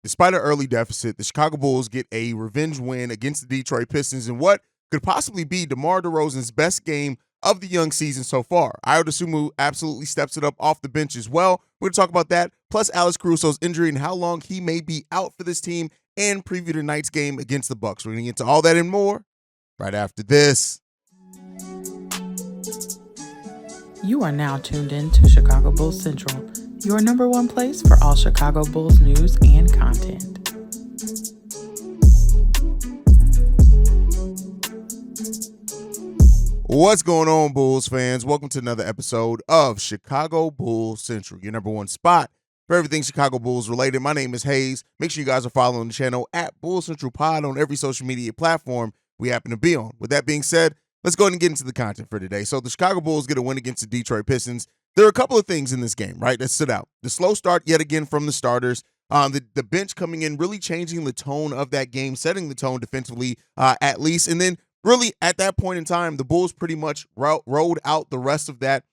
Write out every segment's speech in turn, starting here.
Despite an early deficit, the Chicago Bulls get a revenge win against the Detroit Pistons in what could possibly be DeMar DeRozan's best game of the young season so far. Ayo Dosunmu absolutely steps it up off the bench as well. We're going to talk about that, plus Alex Caruso's injury and how long he may be out for this team, and preview tonight's game against the Bucks. We're going to get into all that and more right after this. You are now tuned in to Chicago Bulls Central, your number one place for all Chicago Bulls news and content. What's going on, Bulls fans? Welcome to another episode of Chicago Bulls Central, your number one spot for everything Chicago Bulls related. My name is Haize. Make sure you guys are following the channel at Bulls Central Pod on every social media platform we happen to be on. With that being said, let's go ahead and get into the content for today. So the Chicago Bulls get a win against the Detroit Pistons. There are a couple of things in this game, right, that stood out. The slow start yet again from the starters. The bench coming in, really changing the tone of that game, setting the tone defensively at least. And then really at that point in time, the Bulls pretty much rode out the rest of that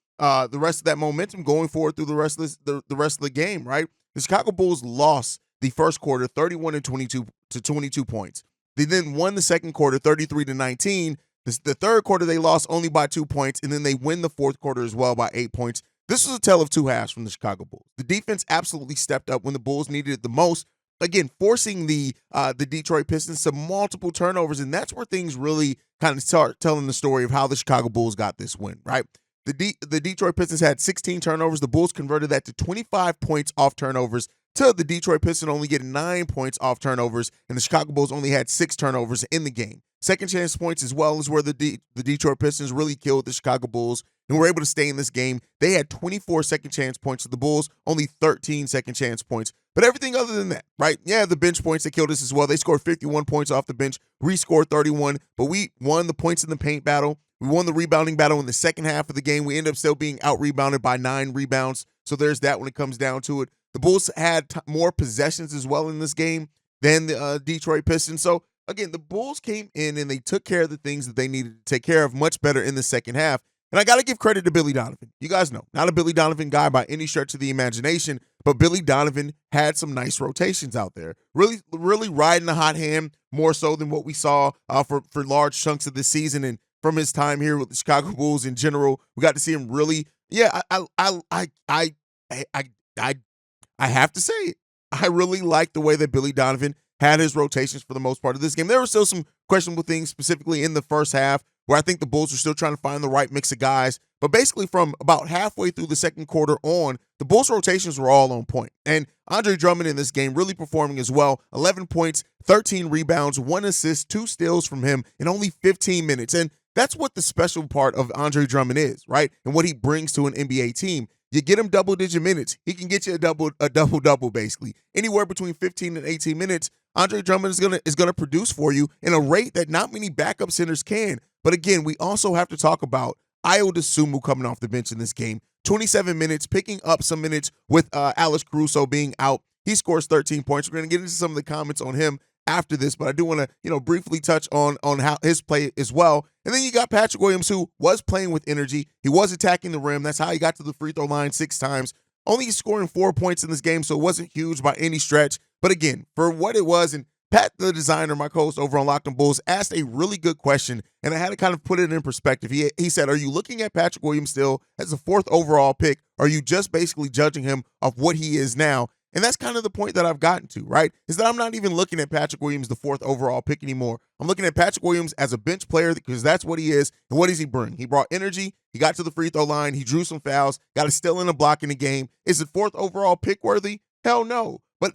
momentum going forward through the rest of the game, right? The Chicago Bulls lost the first quarter 31-22 to 22 points. They then won the second quarter 33-19. The third quarter, they lost only by 2 points, and then they win the fourth quarter as well by 8 points. This was a tale of two halves from the Chicago Bulls. The defense absolutely stepped up when the Bulls needed it the most, again, forcing the Detroit Pistons to multiple turnovers, and that's where things really kind of start telling the story of how the Chicago Bulls got this win, right? The Detroit Pistons had 16 turnovers. The Bulls converted that to 25 points off turnovers, to the Detroit Pistons only getting 9 points off turnovers, and the Chicago Bulls only had 6 turnovers in the game. Second chance points as well is where the Detroit Pistons really killed the Chicago Bulls and were able to stay in this game. They had 24 second chance points to the Bulls, only 13 second chance points. But everything other than that, right? Yeah, the bench points, they killed us as well. They scored 51 points off the bench. We scored 31, but we won the points in the paint battle. We won the rebounding battle in the second half of the game. We ended up still being out-rebounded by 9 rebounds. So there's that when it comes down to it. The Bulls had more possessions as well in this game than the Detroit Pistons. So, again, the Bulls came in and they took care of the things that they needed to take care of much better in the second half. And I got to give credit to Billy Donovan. You guys know, not a Billy Donovan guy by any stretch of the imagination, but Billy Donovan had some nice rotations out there. Really, really riding the hot hand more so than what we saw for large chunks of this season. And from his time here with the Chicago Bulls in general, we got to see him really, I have to say it. I really like the way that Billy Donovan had his rotations for the most part of this game. There were still some questionable things, specifically in the first half, where I think the Bulls were still trying to find the right mix of guys. But basically from about halfway through the second quarter on, the Bulls' rotations were all on point. And Andre Drummond in this game really performing as well. 11 points, 13 rebounds, 1 assist, 2 steals from him in only 15 minutes. And that's what the special part of Andre Drummond is, right? And what he brings to an NBA team. You get him double-digit minutes, he can get you a double-double, basically. Anywhere between 15 and 18 minutes, Andre Drummond is gonna produce for you in a rate that not many backup centers can. But again, we also have to talk about Ayo Dosunmu coming off the bench in this game. 27 minutes, picking up some minutes with Alex Caruso being out. He scores 13 points. We're going to get into some of the comments on him after this, but I do want to, briefly touch on how his play as well. And then you got Patrick Williams, who was playing with energy. He was attacking the rim. That's how he got to the free throw line 6 times. Only scoring 4 points in this game, so it wasn't huge by any stretch. But again, for what it was, and Pat, the designer, my co-host over on Locked on Bulls, asked a really good question, and I had to kind of put it in perspective. He said, are you looking at Patrick Williams still as a 4th overall pick, or are you just basically judging him off what he is now? And that's kind of the point that I've gotten to, right? Is that I'm not even looking at Patrick Williams, the 4th overall pick anymore. I'm looking at Patrick Williams as a bench player because that's what he is. And what does he bring? He brought energy. He got to the free throw line. He drew some fouls. Got a steal and a block in the game. Is it 4th overall pick worthy? Hell no. But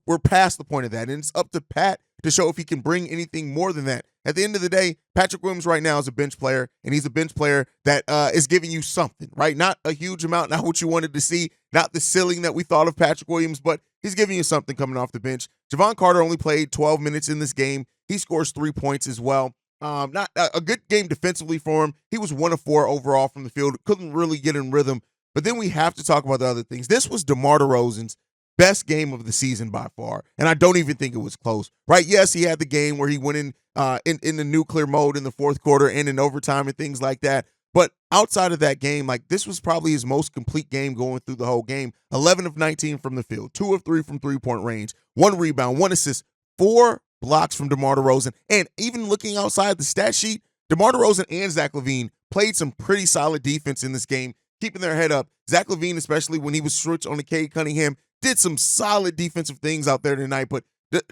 we're past the point of that. And it's up to Pat to show if he can bring anything more than that. At the end of the day, Patrick Williams right now is a bench player, and he's a bench player that is giving you something, right? Not a huge amount, not what you wanted to see, not the ceiling that we thought of Patrick Williams, but he's giving you something coming off the bench. Javon Carter only played 12 minutes in this game. He scores 3 points as well. Not a good game defensively for him. He was 1 of 4 overall from the field. Couldn't really get in rhythm. But then we have to talk about the other things. This was DeMar DeRozan's best game of the season by far, and I don't even think it was close, right? Yes, he had the game where he went in the nuclear mode in the fourth quarter and in overtime and things like that, But outside of that game, like this was probably his most complete game going through the whole game. 11 of 19 from the field, 2 of 3 from three-point range, 1 rebound, 1 assist, 4 blocks from DeMar DeRozan. And even looking outside the stat sheet, DeMar DeRozan and Zach LaVine played some pretty solid defense in this game, keeping their head up. Zach LaVine, especially when he was switched on to Cade Cunningham, did some solid defensive things out there tonight. But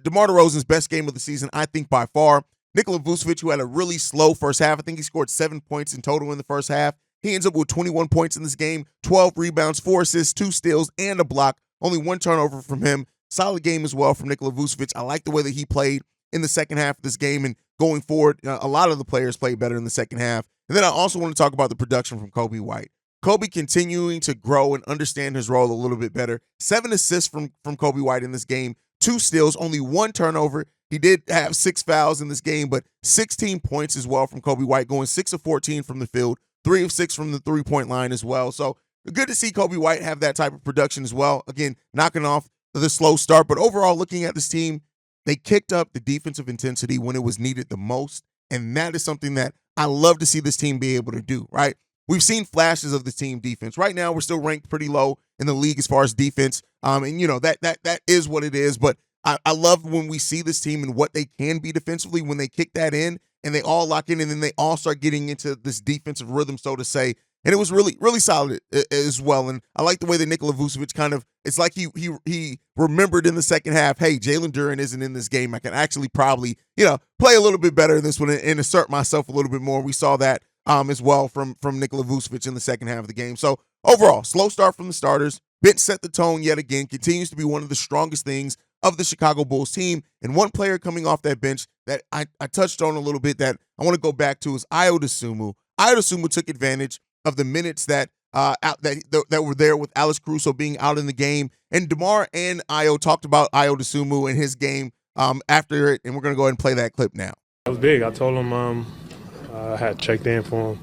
DeMar DeRozan's best game of the season, I think, by far. Nikola Vucevic, who had a really slow first half. I think he scored 7 points in total in the first half. He ends up with 21 points in this game, 12 rebounds, 4 assists, 2 steals, and a block. Only 1 turnover from him. Solid game as well from Nikola Vucevic. I like the way that he played in the second half of this game, and going forward, a lot of the players played better in the second half. And then I also want to talk about the production from Coby White. Coby continuing to grow and understand his role a little bit better. 7 assists from Coby White in this game, 2 steals, only 1 turnover. He did have 6 fouls in this game, but 16 points as well from Coby White, going 6 of 14 from the field, 3 of 6 from the three-point line as well. So good to see Coby White have that type of production as well. Again, knocking off the slow start. But overall, looking at this team, they kicked up the defensive intensity when it was needed the most, and that is something that I love to see this team be able to do, right? We've seen flashes of the team defense. Right now, we're still ranked pretty low in the league as far as defense, and you know that is what it is. But I love when we see this team and what they can be defensively when they kick that in and they all lock in and then they all start getting into this defensive rhythm, so to say. And it was really, really solid as well. And I like the way that Nikola Vucevic kind of, it's like he remembered in the second half, hey, Jalen Duren isn't in this game. I can actually probably, play a little bit better in this one and assert myself a little bit more. We saw that as well from Nikola Vucevic in the second half of the game. So overall, slow start from the starters. Bench set the tone yet again, continues to be one of the strongest things of the Chicago Bulls team. And one player coming off that bench that I touched on a little bit that I want to go back to is Ayo Dosunmu. Ayo Dosunmu took advantage of the minutes that were there with Alex Caruso being out in the game. And DeMar and Ayo talked about Ayo Dosunmu and his game after it, and we're going to go ahead and play that clip now. It was big. I told him I had checked in for him,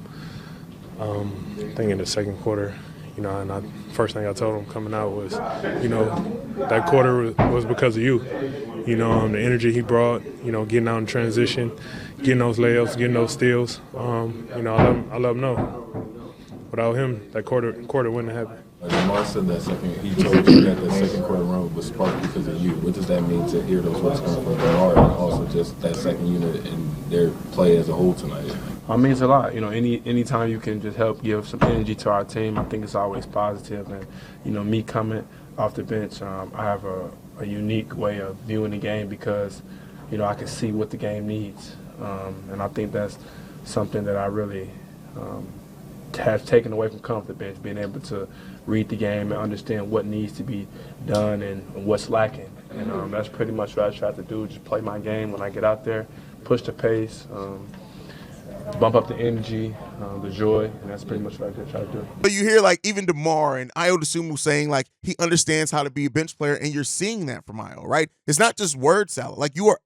I think in the second quarter. And first thing I told him coming out was, that quarter was because of you. The energy he brought, getting out in transition, getting those layups, getting those steals. I let him know. Without him, that quarter wouldn't have happened. DeMar said he told you that the second quarter run was sparked because of you. What does that mean to hear those words coming from DeMar and also just that second unit and their play as a whole tonight? It means a lot. Anytime you can just help give some energy to our team, I think it's always positive. And, me coming off the bench, I have a unique way of viewing the game because, I can see what the game needs. And I think that's something that I really have taken away from coming off the bench, being able to read the game and understand what needs to be done and what's lacking. And that's pretty much what I try to do, just play my game when I get out there, push the pace, bump up the energy, the joy, and that's pretty much what I try to do. But you hear even DeMar and Ayo Dosunmu saying he understands how to be a bench player, and you're seeing that from Ayo, right? It's not just word salad. You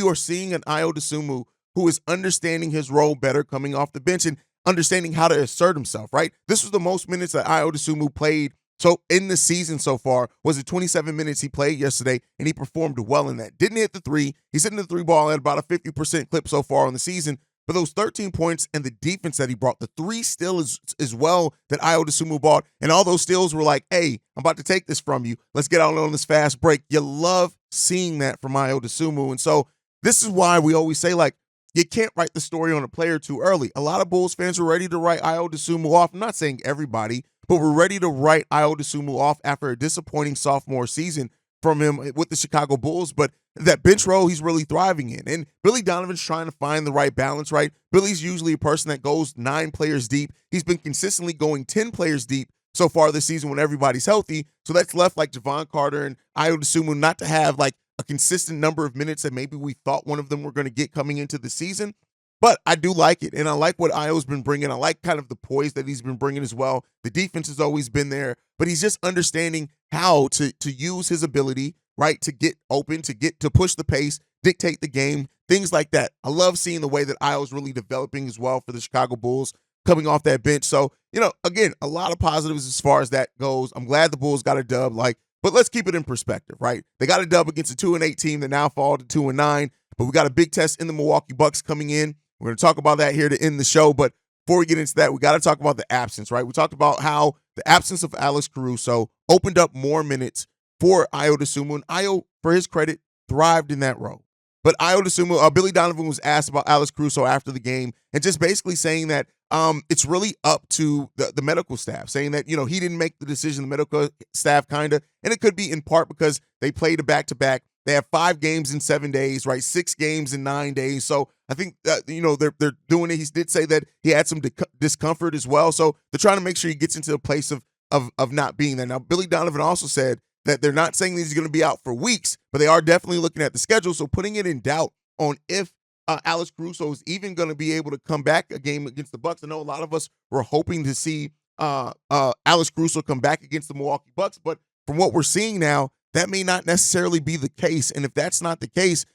are seeing an Ayo Dosunmu who is understanding his role better coming off the bench and understanding how to assert himself, right? This was the most minutes that Ayo Dosunmu played so in the season so far. Was it 27 minutes he played yesterday, and he performed well in that. Didn't hit the three. He's hitting the three ball at about a 50% clip so far on the season. But those 13 points and the defense that he brought, the 3 steals as well that Ayo Dosunmu brought, and all those steals were like, hey, I'm about to take this from you. Let's get out on this fast break. You love seeing that from Ayo Dosunmu. And so this is why we always say, you can't write the story on a player too early. A lot of Bulls fans are ready to write Ayo Dosunmu off. I'm not saying everybody, but we're ready to write Ayo Dosunmu off after a disappointing sophomore season from him with the Chicago Bulls. But that bench role he's really thriving in. And Billy Donovan's trying to find the right balance, right? Billy's usually a person that goes 9 players deep. He's been consistently going 10 players deep so far this season when everybody's healthy. So that's left Javon Carter and Ayo Dosunmu not to have a consistent number of minutes that maybe we thought one of them were going to get coming into the season. But I do like it, and I like what Ayo's been bringing. I like kind of the poise that he's been bringing as well. The defense has always been there, but he's just understanding how to use his ability, right, to get open, to push the pace, dictate the game, things like that. I love seeing the way that Ayo's really developing as well for the Chicago Bulls coming off that bench. So, again, a lot of positives as far as that goes. I'm glad the Bulls got a dub, but let's keep it in perspective, right? They got a dub against a 2-8 team that now fall to 2-9, but we got a big test in the Milwaukee Bucks coming in. We're going to talk about that here to end the show. But before we get into that, we got to talk about the absence, right? We talked about how the absence of Alex Caruso opened up more minutes for Ayo Dosunmu, and Ayo, for his credit, thrived in that role. But Ayo Dosunmu, Billy Donovan was asked about Alex Caruso after the game, and just basically saying that it's really up to the medical staff, saying that, he didn't make the decision, the medical staff kind of, and it could be in part because they played a back-to-back. They have 5 games in 7 days, right? 6 games in 9 days. So I think they're doing it. He did say that he had some discomfort as well. So they're trying to make sure he gets into a place of not being there. Now, Billy Donovan also said that they're not saying he's going to be out for weeks, but they are definitely looking at the schedule. So putting it in doubt on if Alex Caruso is even going to be able to come back a game against the Bucks. I know a lot of us were hoping to see Alex Caruso come back against the Milwaukee Bucks, but from what we're seeing now, that may not necessarily be the case. And if that's not the case,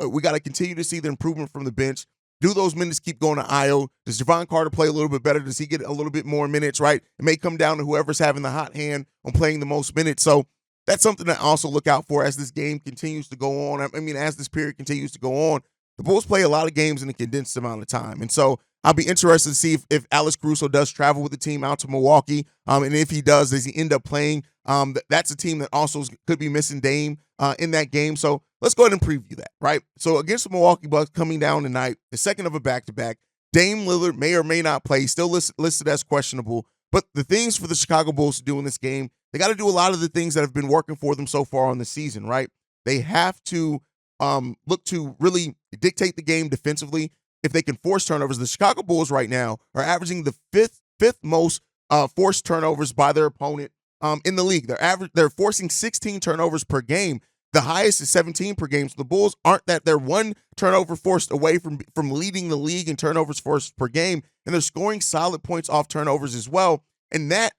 we got to continue to see the improvement from the bench. Do those minutes keep going to Ayo? Does Javon Carter play a little bit better? Does he get a little bit more minutes, right? It may come down to whoever's having the hot hand on playing the most minutes. So that's something to also look out for as this game continues to go on. I mean, as this period continues to go on, the Bulls play a lot of games in a condensed amount of time. And so I'll be interested to see if Alex Caruso does travel with the team out to Milwaukee. And if he does he end up playing? That's a team that also could be missing Dame in that game. So let's go ahead and preview that, right? So against the Milwaukee Bucks coming down tonight, the second of a back-to-back, Dame Lillard may or may not play, still listed as questionable. But the things for the Chicago Bulls to do in this game, they got to do a lot of the things that have been working for them so far on the season, right? They have to look to really dictate the game defensively. If they can force turnovers, the Chicago Bulls right now are averaging the fifth most forced turnovers by their opponent in the league. They're forcing 16 turnovers per game. The highest is 17 per game. So the Bulls aren't that. They're one turnover forced away from leading the league in turnovers forced per game, and they're scoring solid points off turnovers as well. And that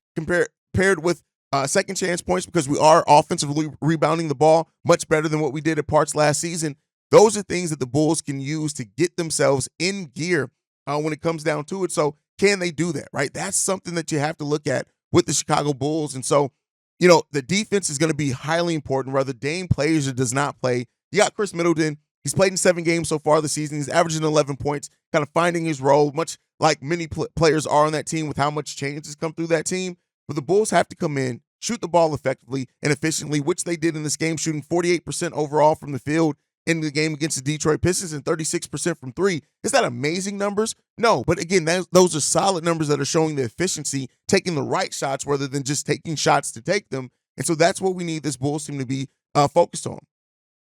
paired with second chance points, because we are offensively rebounding the ball much better than what we did at parts last season. Those are things that the Bulls can use to get themselves in gear when it comes down to it. So can they do that, right? That's something that you have to look at with the Chicago Bulls. And so, the defense is going to be highly important, whether Dame plays or does not play. You got Chris Middleton. He's played in 7 games so far this season. He's averaging 11 points, kind of finding his role, much like many players are on that team with how much change has come through that team. But the Bulls have to come in, shoot the ball effectively and efficiently, which they did in this game, shooting 48% overall from the field in the game against the Detroit Pistons and 36% from 3. Is that amazing numbers? No, but again, those are solid numbers that are showing the efficiency, taking the right shots rather than just taking shots to take them. And so that's what we need this Bulls team to be focused on.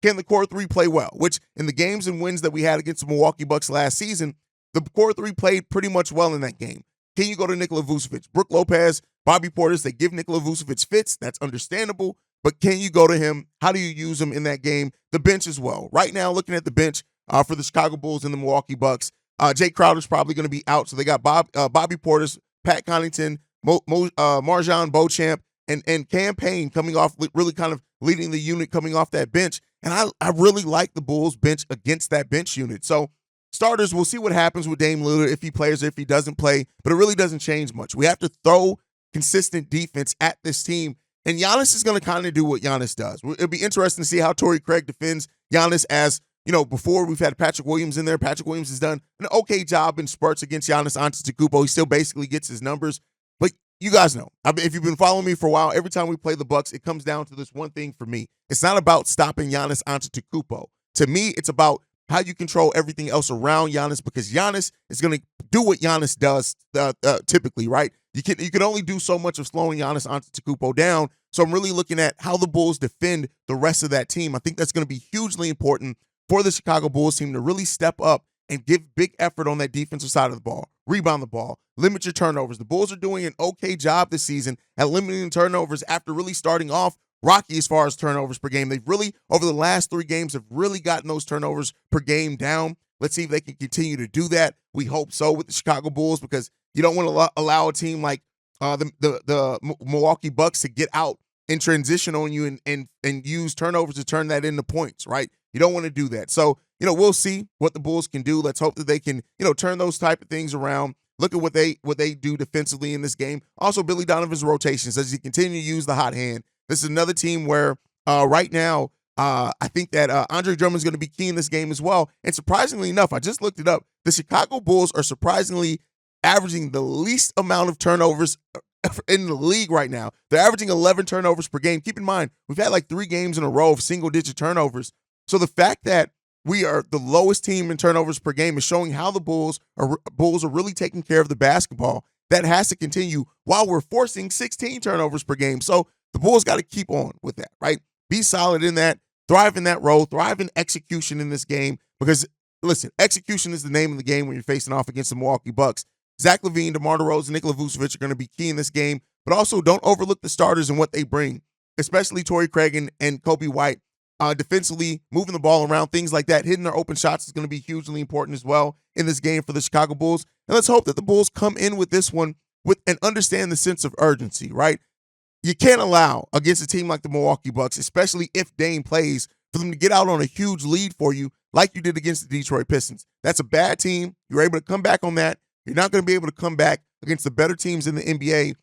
Can the core 3 play well? Which in the games and wins that we had against the Milwaukee Bucks last season, the core 3 played pretty much well in that game. Can you go to Nikola Vucevic? Brook Lopez, Bobby Portis, they give Nikola Vucevic fits. That's understandable. But can you go to him? How do you use him in that game? The bench as well. Right now, looking at the bench for the Chicago Bulls and the Milwaukee Bucks, Jay Crowder's probably going to be out. So they got Bobby Portis, Pat Connaughton, Marjan Beauchamp, and Cam Payne coming off, really kind of leading the unit coming off that bench. And I really like the Bulls bench against that bench unit. So starters, we'll see what happens with Dame Lillard, if he plays or if he doesn't play. But it really doesn't change much. We have to throw consistent defense at this team. And Giannis is going to kind of do what Giannis does. It'll be interesting to see how Torrey Craig defends Giannis. As before we've had Patrick Williams in there. Patrick Williams has done an okay job in spurts against Giannis Antetokounmpo. He still basically gets his numbers. But you guys know, if you've been following me for a while, every time we play the Bucks, it comes down to this one thing for me. It's not about stopping Giannis Antetokounmpo. To me, it's about how you control everything else around Giannis, because Giannis is going to do what Giannis does typically, right? You can only do so much of slowing Giannis Antetokounmpo down. So I'm really looking at how the Bulls defend the rest of that team. I think that's going to be hugely important for the Chicago Bulls team to really step up and give big effort on that defensive side of the ball, rebound the ball, limit your turnovers. The Bulls are doing an okay job this season at limiting turnovers after really starting off rocky as far as turnovers per game. They've really, over the last 3 games, have really gotten those turnovers per game down. Let's see if they can continue to do that. We hope so with the Chicago Bulls, because you don't want to allow a team like the Milwaukee Bucks to get out and transition on you and use turnovers to turn that into points, right? You don't want to do that. So, we'll see what the Bulls can do. Let's hope that they can, turn those type of things around. Look at what they do defensively in this game. Also, Billy Donovan's rotations, as he continue to use the hot hand. This is another team where right now I think that Andre Drummond's going to be key in this game as well. And surprisingly enough, I just looked it up. The Chicago Bulls are surprisingly averaging the least amount of turnovers in the league right now. They're averaging 11 turnovers per game. Keep in mind, we've had like 3 games in a row of single-digit turnovers. So the fact that we are the lowest team in turnovers per game is showing how the Bulls are really taking care of the basketball. That has to continue while we're forcing 16 turnovers per game. So the Bulls got to keep on with that, right? Be solid in that, thrive in that role, thrive in execution in this game. Because, listen, execution is the name of the game when you're facing off against the Milwaukee Bucks. Zach LaVine, DeMar DeRozan, Nikola Vucevic are going to be key in this game. But also don't overlook the starters and what they bring, especially Torrey Craig and Kobe White. Defensively, moving the ball around, things like that, hitting their open shots is going to be hugely important as well in this game for the Chicago Bulls. And let's hope that the Bulls come in with this one and understand the sense of urgency, right? You can't allow against a team like the Milwaukee Bucks, especially if Dame plays, for them to get out on a huge lead for you like you did against the Detroit Pistons. That's a bad team. You're able to come back on that. You're not going to be able to come back against the better teams in the NBA,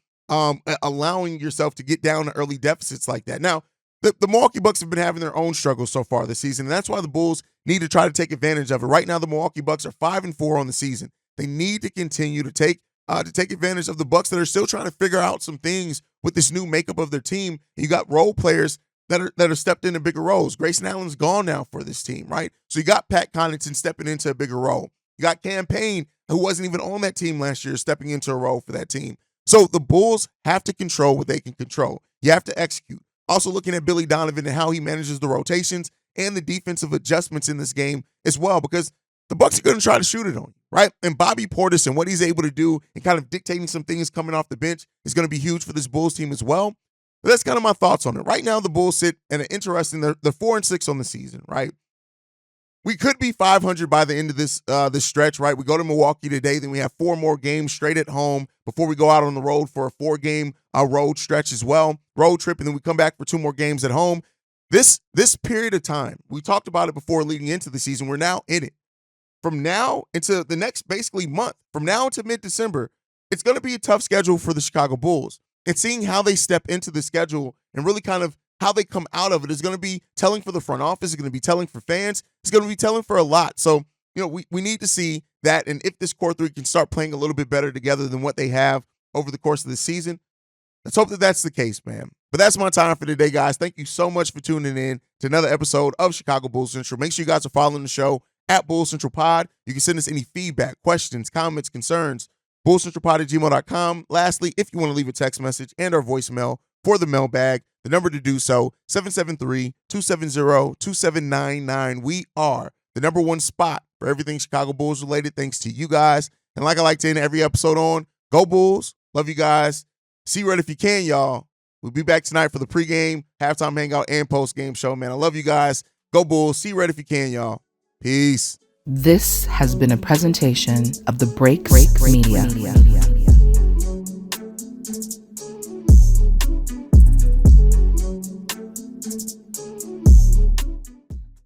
allowing yourself to get down to early deficits like that. Now, the Milwaukee Bucks have been having their own struggles so far this season, and that's why the Bulls need to try to take advantage of it. Right now, the Milwaukee Bucks are 5-4 on the season. They need to continue to take advantage of the Bucks that are still trying to figure out some things with this new makeup of their team. You got role players that are stepped into bigger roles. Grayson Allen's gone now for this team, right? So you got Pat Connaughton stepping into a bigger role. You got Cam Payne, who wasn't even on that team last year, stepping into a role for that team. So the Bulls have to control what they can control. You have to execute. Also looking at Billy Donovan and how he manages the rotations and the defensive adjustments in this game as well, because the Bucks are going to try to shoot it on you, right? And Bobby Portis and what he's able to do and kind of dictating some things coming off the bench is going to be huge for this Bulls team as well. But that's kind of my thoughts on it. Right now, the Bulls sit at an interesting, they're 4-6 on the season, right? We could be 500 by the end of this stretch, right? We go to Milwaukee today, then we have 4 more games straight at home before we go out on the road for a 4-game road stretch as well, road trip, and then we come back for 2 more games at home. This period of time, we talked about it before leading into the season, we're now in it. From now into the next basically month, from now into mid-December, it's going to be a tough schedule for the Chicago Bulls. And seeing how they step into the schedule and really kind of how they come out of it is going to be telling for the front office. It's going to be telling for fans. It's going to be telling for a lot. So, we need to see that. And if this core 3 can start playing a little bit better together than what they have over the course of the season, let's hope that that's the case, man. But that's my time for today, guys. Thank you so much for tuning in to another episode of Chicago Bulls Central. Make sure you guys are following the show at Bulls Central Pod. You can send us any feedback, questions, comments, concerns, bullcentralpod@gmail.com. Lastly, if you want to leave a text message and or voicemail for the mailbag, the number to do so, 773-270-2799. We are the number 1 spot for everything Chicago Bulls related, thanks to you guys. And like I like to end every episode on, go Bulls. Love you guys. See Red if you can, y'all. We'll be back tonight for the pregame, halftime hangout, and postgame show, man. I love you guys. Go Bulls. See Red if you can, y'all. Peace. This has been a presentation of the Break Media.